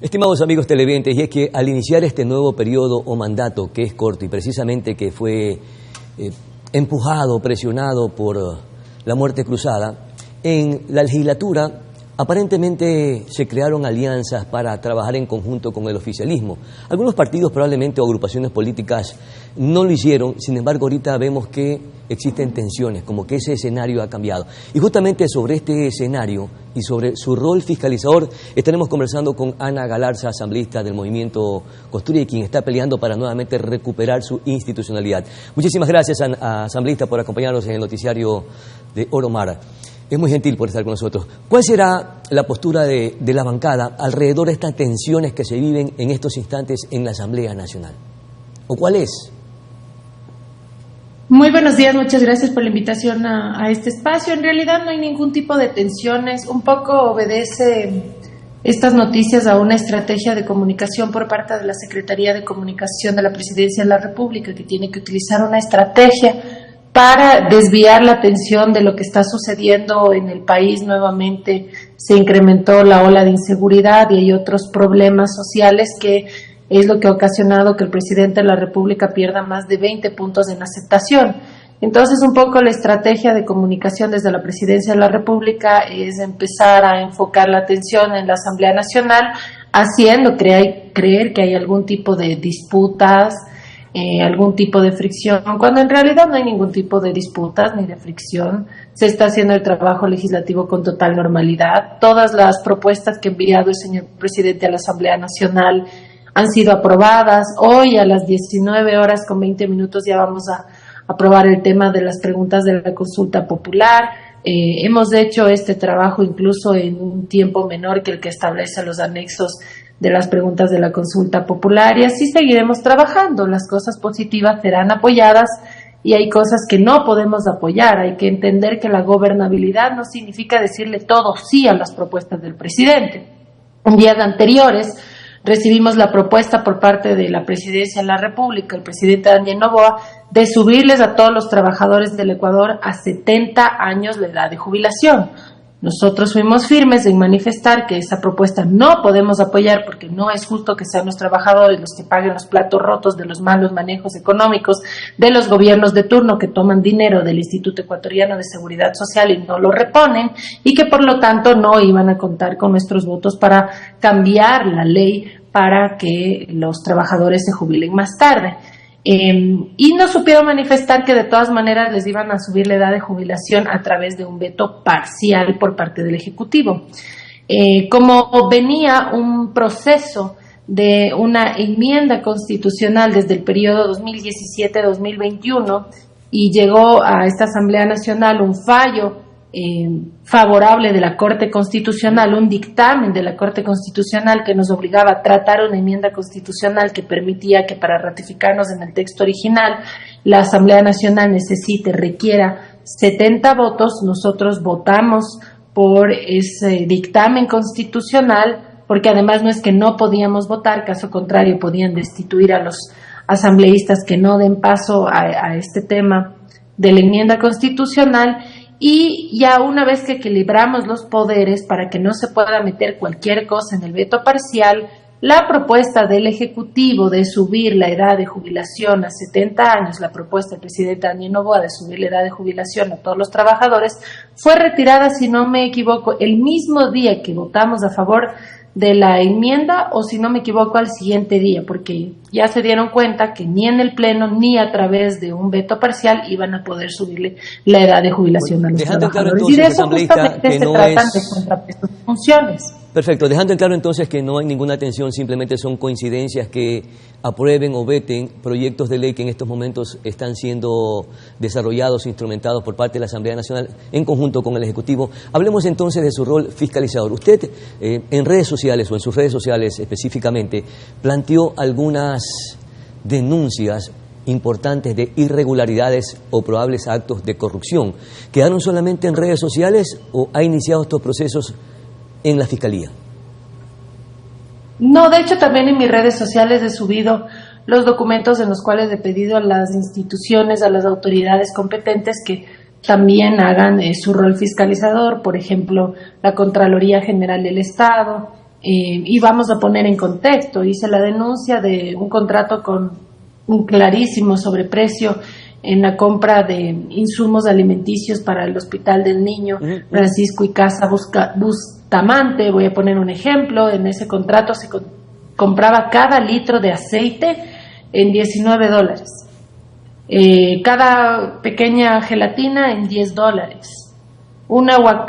Estimados amigos televidentes, y es que al iniciar este nuevo periodo o mandato, que es corto y precisamente que fue empujado, presionado por la muerte cruzada, en la legislatura aparentemente se crearon alianzas para trabajar en conjunto con el oficialismo. Algunos partidos probablemente o agrupaciones políticas no lo hicieron, sin embargo ahorita vemos que existen tensiones, como que ese escenario ha cambiado. Y justamente sobre este escenario y sobre su rol fiscalizador estaremos conversando con Ana Galarza, asambleísta del movimiento Construye, quien está peleando para nuevamente recuperar su institucionalidad. Muchísimas gracias, asambleísta, por acompañarnos en el noticiario de Oro Mar. Es muy gentil por estar con nosotros. ¿Cuál será la postura de la bancada alrededor de estas tensiones que se viven en estos instantes en la Asamblea Nacional? ¿O cuál es? Muy buenos días, muchas gracias por la invitación a este espacio. En realidad no hay ningún tipo de tensiones, un poco obedece estas noticias a una estrategia de comunicación por parte de la Secretaría de Comunicación de la Presidencia de la República, que tiene que utilizar una estrategia para desviar la atención de lo que está sucediendo en el país. Nuevamente se incrementó la ola de inseguridad y hay otros problemas sociales que es lo que ha ocasionado que el presidente de la República pierda más de 20 puntos en aceptación. Entonces, un poco la estrategia de comunicación desde la Presidencia de la República es empezar a enfocar la atención en la Asamblea Nacional, haciendo creer que hay algún tipo de disputas, algún tipo de fricción, cuando en realidad no hay ningún tipo de disputas ni de fricción. Se está haciendo el trabajo legislativo con total normalidad. Todas las propuestas que ha enviado el señor presidente a la Asamblea Nacional han sido aprobadas. Hoy a las 19:20 ya vamos a aprobar el tema de las preguntas de la consulta popular. Hemos hecho este trabajo incluso en un tiempo menor que el que establece los anexos de las preguntas de la consulta popular, y así seguiremos trabajando. Las cosas positivas serán apoyadas y hay cosas que no podemos apoyar. Hay que entender que la gobernabilidad no significa decirle todo sí a las propuestas del presidente. En días anteriores recibimos la propuesta por parte de la Presidencia de la República, el presidente Daniel Noboa, de subirles a todos los trabajadores del Ecuador a 70 años la edad de jubilación. Nosotros fuimos firmes en manifestar que esa propuesta no podemos apoyar porque no es justo que sean los trabajadores los que paguen los platos rotos de los malos manejos económicos de los gobiernos de turno que toman dinero del Instituto Ecuatoriano de Seguridad Social y no lo reponen, y que por lo tanto no iban a contar con nuestros votos para cambiar la ley para que los trabajadores se jubilen más tarde. Y no supieron manifestar que de todas maneras les iban a subir la edad de jubilación a través de un veto parcial por parte del Ejecutivo. Como venía un proceso de una enmienda constitucional desde el periodo 2017-2021 y llegó a esta Asamblea Nacional un fallo favorable de la Corte Constitucional, un dictamen de la Corte Constitucional que nos obligaba a tratar una enmienda constitucional que permitía que para ratificarnos en el texto original la Asamblea Nacional requiera 70 votos. Nosotros votamos por ese dictamen constitucional porque además no es que no podíamos votar, caso contrario podían destituir a los asambleístas que no den paso a este tema de la enmienda constitucional. Y ya una vez que equilibramos los poderes para que no se pueda meter cualquier cosa en el veto parcial, la propuesta del Ejecutivo de subir la edad de jubilación a 70 años, la propuesta del presidente Daniel Noboa de subir la edad de jubilación a todos los trabajadores, fue retirada, si no me equivoco, el mismo día que votamos a favor de la enmienda, o si no me equivoco al siguiente día, porque ya se dieron cuenta que ni en el pleno ni a través de un veto parcial iban a poder subirle la edad de jubilación a los trabajadores. Claro, entonces, y de eso justamente se tratan de contrapesos de funciones. Perfecto, dejando en claro entonces que no hay ninguna tensión, simplemente son coincidencias que aprueben o veten proyectos de ley que en estos momentos están siendo desarrollados e instrumentados por parte de la Asamblea Nacional en conjunto con el Ejecutivo. Hablemos entonces de su rol fiscalizador. Usted en redes sociales o en sus redes sociales específicamente planteó algunas denuncias importantes de irregularidades o probables actos de corrupción. ¿Quedaron solamente en redes sociales o ha iniciado estos procesos en la Fiscalía? No, de hecho también en mis redes sociales he subido los documentos en los cuales he pedido a las instituciones, a las autoridades competentes que también hagan su rol fiscalizador, por ejemplo, la Contraloría General del Estado, Y vamos a poner en contexto, hice la denuncia de un contrato con un clarísimo sobreprecio en la compra de insumos alimenticios para el Hospital del Niño Francisco y Casa Bustamante. Voy a poner un ejemplo. En ese contrato se compraba cada litro de aceite en $19, cada pequeña gelatina en $10,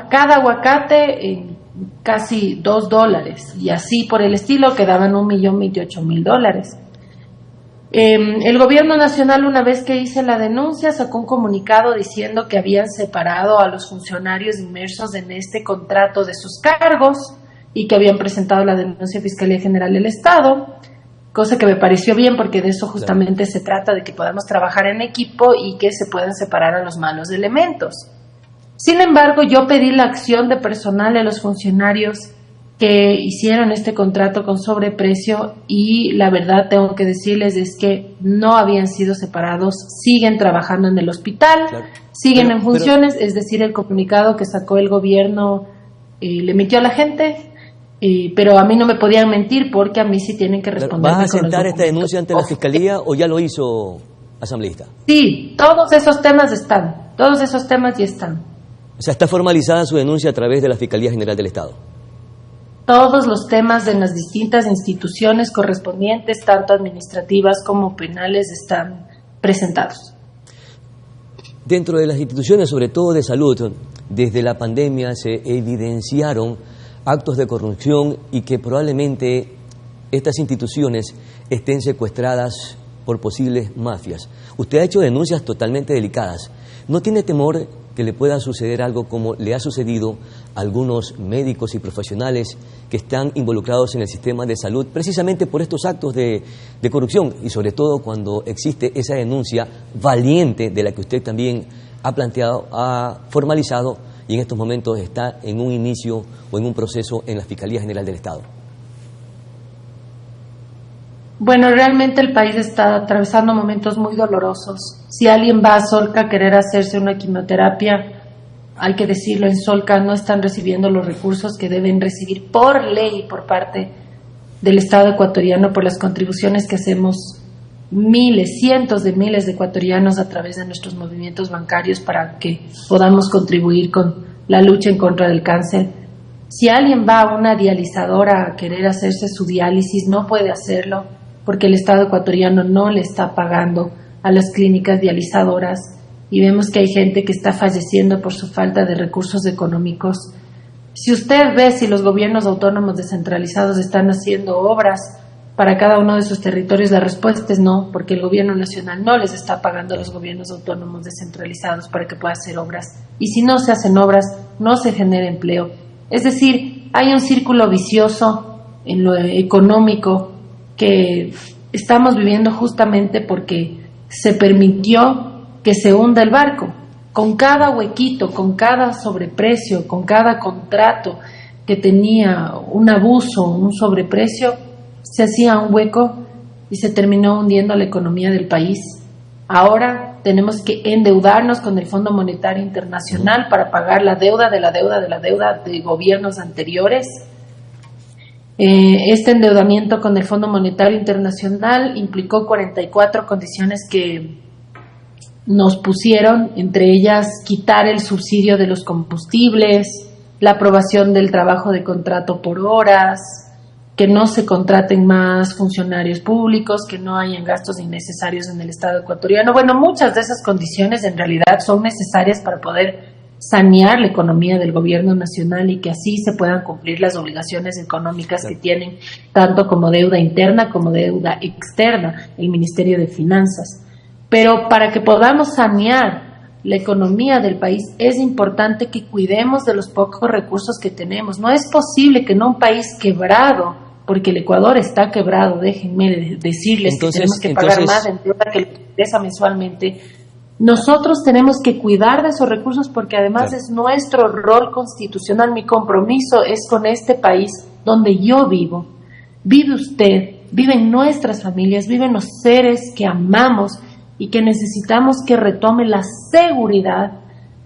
cada aguacate en casi $2, y así por el estilo quedaban $1.028.000. El gobierno nacional, una vez que hice la denuncia, sacó un comunicado diciendo que habían separado a los funcionarios inmersos en este contrato de sus cargos y que habían presentado la denuncia a Fiscalía General del Estado, cosa que me pareció bien porque de eso justamente se trata, de que podamos trabajar en equipo y que se puedan separar a los malos elementos. Sin embargo, yo pedí la acción de personal de los funcionarios que hicieron este contrato con sobreprecio y la verdad tengo que decirles es que no habían sido separados, siguen trabajando en el hospital, siguen en funciones, es decir, el comunicado que sacó el gobierno le mintió a la gente, pero a mí no me podían mentir porque a mí sí tienen que responder. ¿Vas a sentar esta denuncia ante la Fiscalía o ya lo hizo asambleísta? Sí, todos esos temas ya están. O sea, está formalizada su denuncia a través de la Fiscalía General del Estado. Todos los temas de las distintas instituciones correspondientes, tanto administrativas como penales, están presentados. Dentro de las instituciones, sobre todo de salud, desde la pandemia se evidenciaron actos de corrupción y que probablemente estas instituciones estén secuestradas por posibles mafias. Usted ha hecho denuncias totalmente delicadas. ¿No tiene temor que le pueda suceder algo como le ha sucedido a algunos médicos y profesionales que están involucrados en el sistema de salud precisamente por estos actos de corrupción y sobre todo cuando existe esa denuncia valiente de la que usted también ha planteado, ha formalizado y en estos momentos está en un inicio o en un proceso en la Fiscalía General del Estado? Bueno, realmente el país está atravesando momentos muy dolorosos. Si alguien va a Solca a querer hacerse una quimioterapia, hay que decirlo, en Solca no están recibiendo los recursos que deben recibir por ley por parte del Estado ecuatoriano por las contribuciones que hacemos miles, cientos de miles de ecuatorianos a través de nuestros movimientos bancarios para que podamos contribuir con la lucha en contra del cáncer. Si alguien va a una dializadora a querer hacerse su diálisis, no puede hacerlo porque el Estado ecuatoriano no le está pagando a las clínicas dializadoras y vemos que hay gente que está falleciendo por su falta de recursos económicos. Si usted ve si los gobiernos autónomos descentralizados están haciendo obras para cada uno de sus territorios, la respuesta es no, porque el gobierno nacional no les está pagando a los gobiernos autónomos descentralizados para que puedan hacer obras. Y si no se hacen obras, no se genera empleo. Es decir, hay un círculo vicioso en lo económico que estamos viviendo justamente porque se permitió que se hunda el barco. Con cada huequito, con cada sobreprecio, con cada contrato que tenía un abuso, un sobreprecio, se hacía un hueco y se terminó hundiendo la economía del país. Ahora tenemos que endeudarnos con el Fondo Monetario Internacional para pagar la deuda de gobiernos anteriores. Este endeudamiento con el Fondo Monetario Internacional implicó 44 condiciones que nos pusieron, entre ellas quitar el subsidio de los combustibles, la aprobación del trabajo de contrato por horas, que no se contraten más funcionarios públicos, que no hayan gastos innecesarios en el Estado ecuatoriano. Bueno, muchas de esas condiciones en realidad son necesarias para poder sanear la economía del gobierno nacional y que así se puedan cumplir las obligaciones económicas que tienen tanto como deuda interna como deuda externa el Ministerio de Finanzas. Pero para que podamos sanear la economía del país es importante que cuidemos de los pocos recursos que tenemos. No es posible que en un país quebrado, porque el Ecuador está quebrado, déjenme decirles que tenemos que pagar más en deuda que lo que ingresa mensualmente. Nosotros tenemos que cuidar de esos recursos porque además es nuestro rol constitucional. Mi compromiso es con este país donde yo vivo. Vive usted, viven nuestras familias, viven los seres que amamos y que necesitamos que retome la seguridad.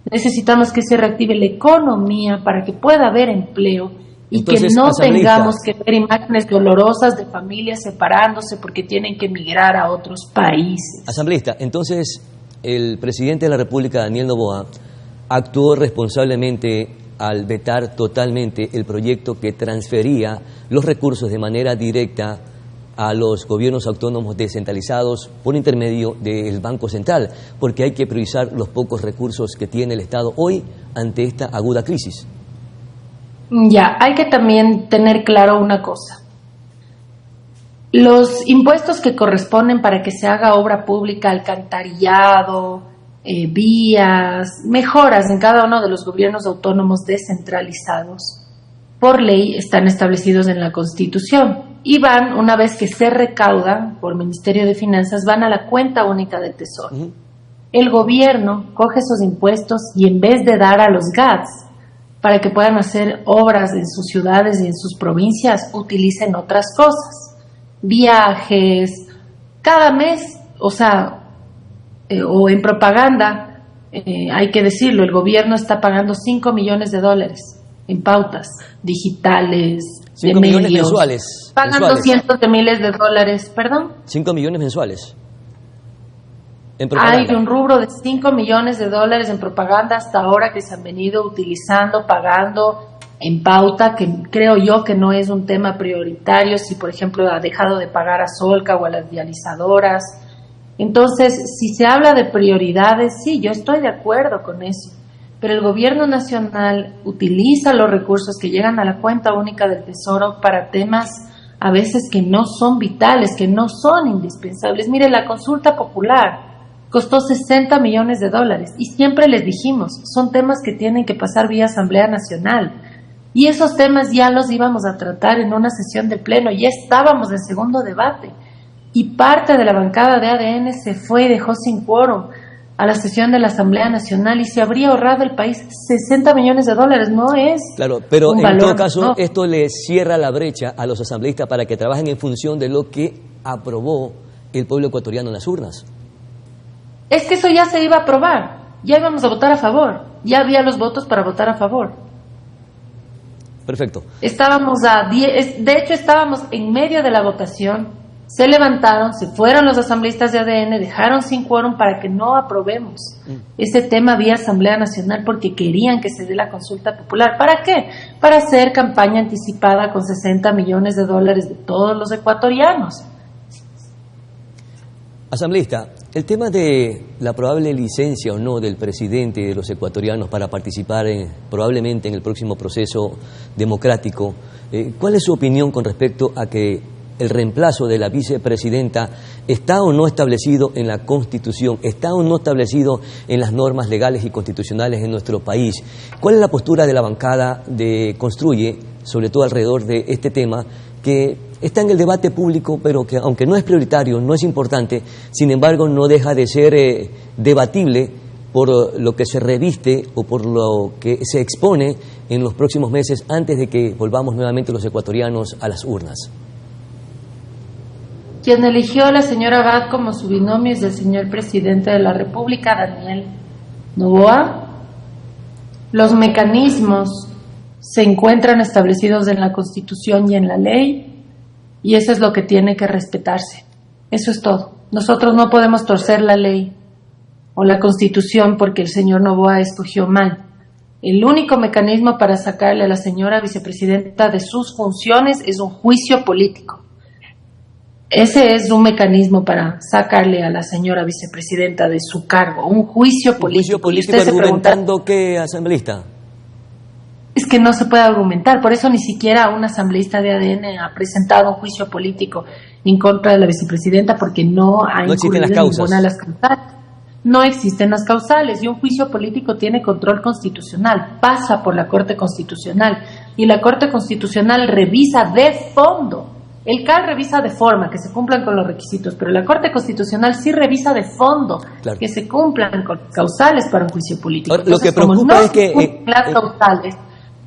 Necesitamos que se reactive la economía para que pueda haber empleo y Entonces, que no asambleísta, tengamos que ver imágenes dolorosas de familias separándose porque tienen que emigrar a otros países. asambleísta, entonces el presidente de la República, Daniel Noboa, actuó responsablemente al vetar totalmente el proyecto que transfería los recursos de manera directa a los gobiernos autónomos descentralizados por intermedio del Banco Central, porque hay que priorizar los pocos recursos que tiene el Estado hoy ante esta aguda crisis. Ya, hay que también tener claro una cosa. Los impuestos que corresponden para que se haga obra pública, alcantarillado, vías, mejoras en cada uno de los gobiernos autónomos descentralizados, por ley están establecidos en la Constitución y van, una vez que se recaudan por Ministerio de Finanzas, van a la cuenta única del Tesoro. El gobierno coge esos impuestos y en vez de dar a los GATS para que puedan hacer obras en sus ciudades y en sus provincias, utilicen otras cosas, viajes, cada mes, o en propaganda, hay que decirlo, el gobierno está pagando $5 millones en pautas digitales, 5 millones mensuales. Pagan cientos de miles de dólares, ¿perdón? 5 millones mensuales. En propaganda. Hay un rubro de $5 millones en propaganda hasta ahora que se han venido utilizando, pagando en pauta, que creo yo que no es un tema prioritario, si por ejemplo ha dejado de pagar a Solca o a las dializadoras. Entonces, si se habla de prioridades, sí, yo estoy de acuerdo con eso, pero el gobierno nacional utiliza los recursos que llegan a la cuenta única del Tesoro para temas a veces que no son vitales, que no son indispensables. Mire, la consulta popular costó $60 millones y siempre les dijimos, son temas que tienen que pasar vía Asamblea Nacional. Y esos temas ya los íbamos a tratar en una sesión de pleno, ya estábamos en segundo debate. Y parte de la bancada de ADN se fue y dejó sin quórum a la sesión de la Asamblea Nacional y se habría ahorrado el país $60 millones, no es. Claro, pero un en valor, todo caso, no. esto le cierra la brecha a los asambleístas para que trabajen en función de lo que aprobó el pueblo ecuatoriano en las urnas. Es que eso ya se iba a aprobar, ya íbamos a votar a favor, ya había los votos para votar a favor. Perfecto. Estábamos de hecho estábamos en medio de la votación, se levantaron, se fueron los asambleístas de ADN, dejaron sin quórum para que no aprobemos ese tema vía Asamblea Nacional porque querían que se dé la consulta popular. ¿Para qué? Para hacer campaña anticipada con $60 millones de todos los ecuatorianos. Asambleísta, el tema de la probable licencia o no del presidente y de los ecuatorianos para participar probablemente en el próximo proceso democrático, ¿cuál es su opinión con respecto a que el reemplazo de la vicepresidenta está o no establecido en la Constitución, está o no establecido en las normas legales y constitucionales en nuestro país? ¿Cuál es la postura de la bancada de Construye, sobre todo alrededor de este tema, que está en el debate público, pero que aunque no es prioritario, no es importante, sin embargo no deja de ser debatible por lo que se reviste o por lo que se expone en los próximos meses antes de que volvamos nuevamente los ecuatorianos a las urnas? Quien eligió a la señora Abad como su binomio es el señor presidente de la República, Daniel Noboa. Los mecanismos se encuentran establecidos en la Constitución y en la ley, y eso es lo que tiene que respetarse. Eso es todo. Nosotros no podemos torcer la ley o la Constitución porque el señor Noboa escogió mal. El único mecanismo para sacarle a la señora vicepresidenta de sus funciones es un juicio político. Ese es un mecanismo para sacarle a la señora vicepresidenta de su cargo, un juicio político. ¿Un juicio político argumentando qué, asambleísta? Es que no se puede argumentar, por eso ni siquiera un asambleísta de ADN ha presentado un juicio político en contra de la vicepresidenta porque no ha incurrido en ninguna de las causales. No existen las causales y un juicio político tiene control constitucional, pasa por la Corte Constitucional y la Corte Constitucional revisa de fondo. El CAL revisa de forma, que se cumplan con los requisitos, pero la Corte Constitucional sí revisa de fondo, claro, que se cumplan con causales para un juicio político. Ahora, lo que preocupa es que las causales,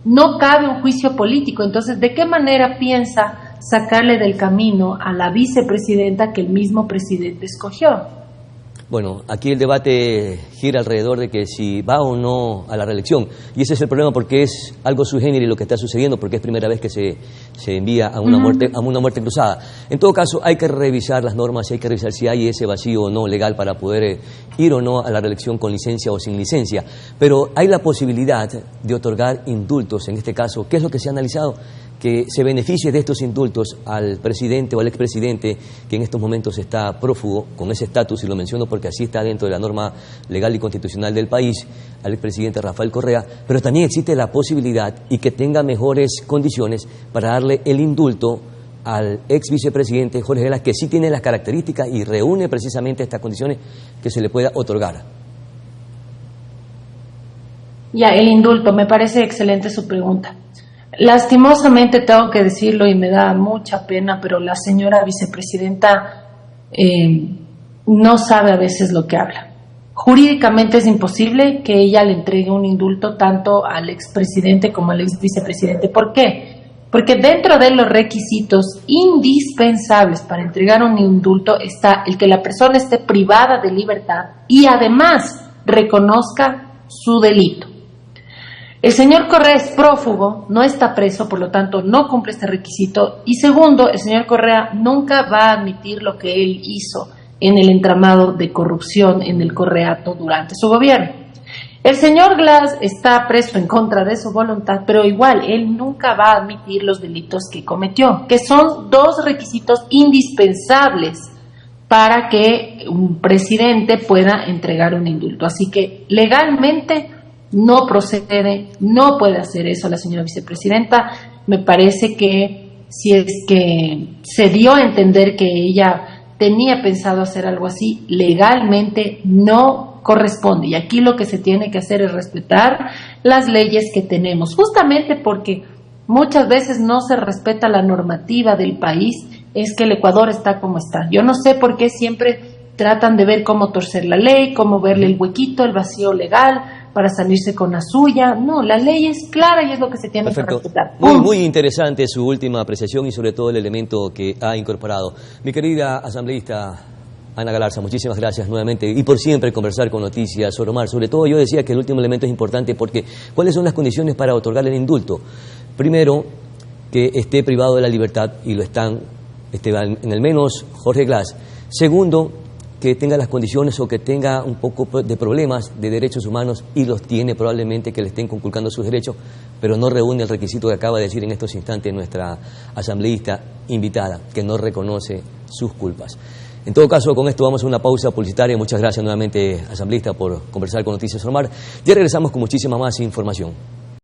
no cabe un juicio político. Entonces, ¿de qué manera piensa sacarle del camino a la vicepresidenta que el mismo presidente escogió? Bueno, aquí el debate gira alrededor de que si va o no a la reelección. Y ese es el problema, porque es algo sui generis lo que está sucediendo, porque es primera vez que se envía a una muerte cruzada. En todo caso, hay que revisar las normas y hay que revisar si hay ese vacío o no legal para poder ir o no a la reelección con licencia o sin licencia. Pero hay la posibilidad de otorgar indultos, en este caso. ¿Qué es lo que se ha analizado? Que se beneficie de estos indultos al presidente o al expresidente que en estos momentos está prófugo con ese estatus, y lo menciono porque así está dentro de la norma legal y constitucional del país, al expresidente Rafael Correa, pero también existe la posibilidad y que tenga mejores condiciones para darle el indulto al ex vicepresidente Jorge Glass, que sí tiene las características y reúne precisamente estas condiciones que se le pueda otorgar. Ya, el indulto, me parece excelente su pregunta. Lastimosamente tengo que decirlo y me da mucha pena, pero la señora vicepresidenta no sabe a veces lo que habla. Jurídicamente es imposible que ella le entregue un indulto tanto al expresidente como al ex vicepresidente. ¿Por qué? Porque dentro de los requisitos indispensables para entregar un indulto está el que la persona esté privada de libertad y además reconozca su delito. El señor Correa es prófugo, no está preso, por lo tanto no cumple este requisito. Y segundo, el señor Correa nunca va a admitir lo que él hizo en el entramado de corrupción en el Correato durante su gobierno. El señor Glass está preso en contra de su voluntad, pero igual él nunca va a admitir los delitos que cometió, que son dos requisitos indispensables para que un presidente pueda entregar un indulto. Así que legalmente no procede, no puede hacer eso la señora vicepresidenta. Me parece que si es que se dio a entender que ella tenía pensado hacer algo así, legalmente no corresponde. Y aquí lo que se tiene que hacer es respetar las leyes que tenemos, justamente porque muchas veces no se respeta la normativa del país, es que el Ecuador está como está. Yo no sé por qué siempre tratan de ver cómo torcer la ley, cómo verle el huequito, el vacío legal, para salirse con la suya. No, la ley es clara y es lo que se tiene que respetar. Muy interesante su última apreciación y sobre todo el elemento que ha incorporado. Mi querida asambleísta Ana Galarza, muchísimas gracias nuevamente y por siempre conversar con Noticias Soromar. Sobre todo yo decía que el último elemento es importante porque ¿cuáles son las condiciones para otorgar el indulto? Primero, que esté privado de la libertad y lo están, en el menos Jorge Glass. Segundo, que tenga las condiciones o que tenga un poco de problemas de derechos humanos, y los tiene probablemente, que le estén conculcando sus derechos, pero no reúne el requisito que acaba de decir en estos instantes nuestra asambleísta invitada, que no reconoce sus culpas. En todo caso, con esto vamos a una pausa publicitaria. Muchas gracias nuevamente, asambleísta, por conversar con Noticias Soromar. Ya regresamos con muchísima más información.